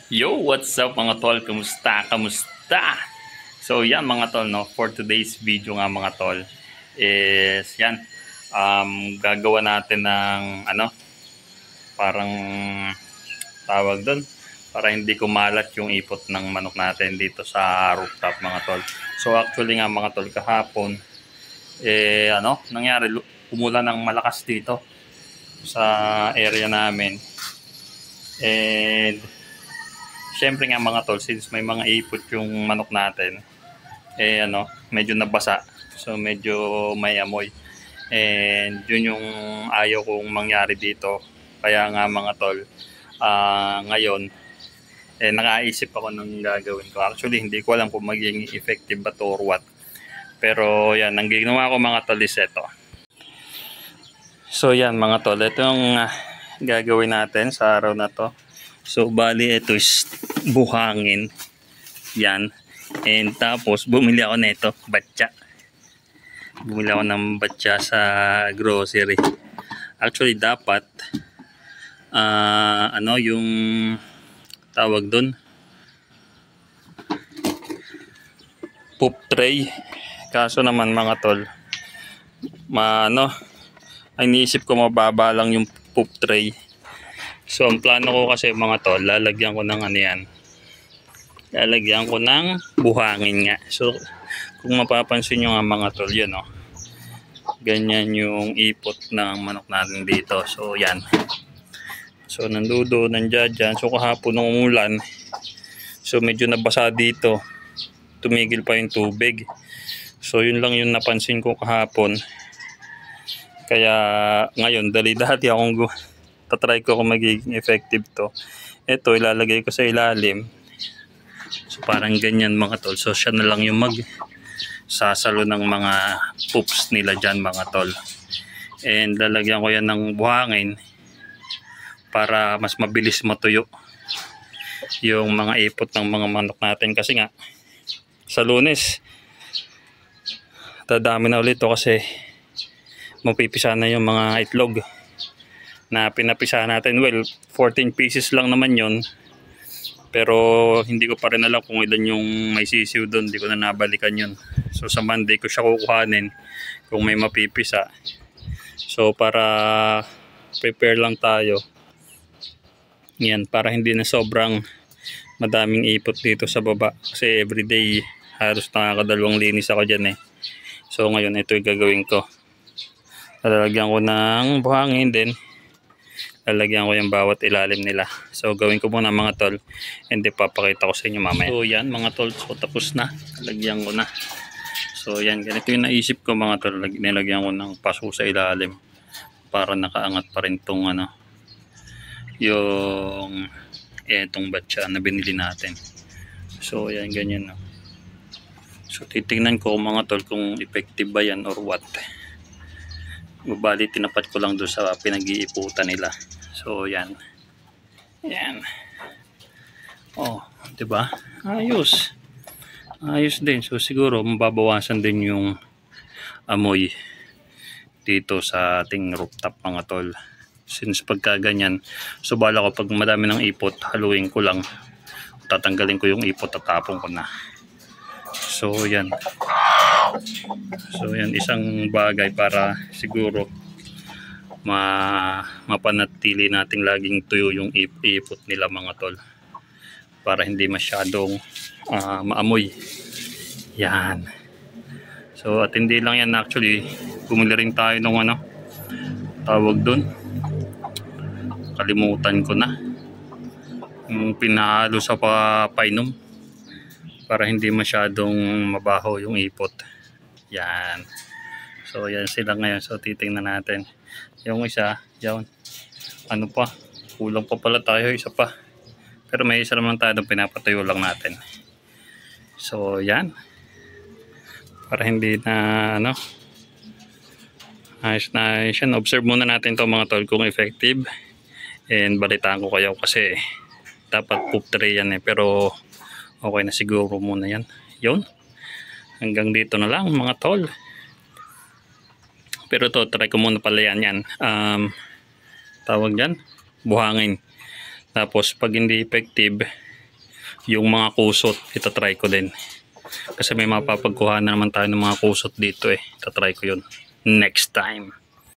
Yo, what's up mga tol? Kamusta? Kamusta? So yan mga tol, no? For today's video nga mga tol is yan. Gagawa natin ng parang tawag doon para hindi kumalat yung ipot ng manok natin dito sa rooftop mga tol. So actually nga mga tol, kahapon nangyari, umulan ng malakas dito sa area namin. And syempre nga mga tol, since may mga ipot yung manok natin, medyo nabasa. So medyo may amoy. And yun yung ayaw kong mangyari dito. Kaya nga mga tol, ngayon, nakaisip ako ng gagawin ko. Actually, hindi ko alam kung magiging effective ba to or what. Pero yan, ang ginawa ko mga tol is ito. So yan mga tol, ito yung gagawin natin sa araw na to. So bali ito is buhangin. Yan. And tapos bumili ako nito, batya. Bumili ako ng batya sa grocery. Actually dapat yung tawag doon, poop tray. Kaso naman mga tol, iniisip ko mababa lang yung poop tray. So ang plano ko kasi mga tol, lalagyan ko ng lalagyan ko ng buhangin nga. So kung mapapansin nyo nga mga tol, yun ganyan yung ipot ng manok natin dito. So yan. So nandudo, nandiyan. So kahapon nung umulan, so medyo nabasa dito. Tumigil pa yung tubig. So yun lang yung napansin ko kahapon. Kaya ngayon, dali-dali akong tatry ko kung magiging effective to. Ito, ilalagay ko sa ilalim. So parang ganyan mga tol. So siya na lang yung sasalo ng mga poops nila dyan mga tol. And lalagyan ko yan ng buhangin para mas mabilis matuyo yung mga ipot ng mga manok natin. Kasi nga sa Lunes dadami na ulit kasi mapipisa na yung mga itlog na pinapisa natin. Well, 14 pieces lang naman yon, pero hindi ko pa rin alam kung ilan yung may sisiw doon. Hindi ko na nabalikan yun. So sa Monday ko siya kukuhanin kung may mapipisa. So para prepare lang tayo yan, para hindi na sobrang madaming ipot dito sa baba. Kasi everyday halos nakakadalawang linis ako dyan So ngayon ito yung gagawin ko. Lalagyan ko ng buhangin din. Lalagyan ko yung bawat ilalim nila. So gawin ko muna mga tol, and papakita ko sa inyo mamaya. So yan mga tol, so tapos na. Lalagyan ko na. So yan, ganito yung naisip ko mga tol. Nilagyan ko ng paso sa ilalim para nakaangat pa rin tong yung etong batya na binili natin. So yan, ganyan no. So titingnan ko mga tol kung effective ba yan or what. Bali tinapat ko lang doon sa pinag-iiputan nila. So yan. Yan. Oh, 'di ba? Ayos. Ayos din. So siguro mababawasan din yung amoy dito sa ating rooftop mga tol. Since pagka ganyan, so bala ko pag madami ng ipot, haluin ko lang. Tatanggalin ko yung ipot at tapon ko na. So yan. So yan, isang bagay para siguro mapanatili nating laging tuyo yung ipot nila mga tol, para hindi masyadong maamoy. Yan. So at hindi lang yan, actually bumili rin tayo ng tawag doon, kalimutan ko na, yung pinahalo sa painom para hindi masyadong mabaho yung ipot. Yan. So yan sila ngayon. So titingnan natin. Yung isa, yan. Ano pa? Kulang pa pala tayo, isa pa. Pero may isa naman tayo, pinapatayo lang natin. So yan. Para hindi na ayos na ayos yan. Observe muna natin to mga tol kung effective. And balitaan ko kayo kasi dapat poop tray yan pero okay na siguro muna yan. Yun. Hanggang dito na lang mga tol. Pero to, try ko muna pala yan. Tawag dyan, buhangin. Tapos pag hindi effective, Yung mga kusot, itatry ko din. Kasi may mapapagkuha na naman tayo ng mga kusot dito eh. Itatry ko yun next time.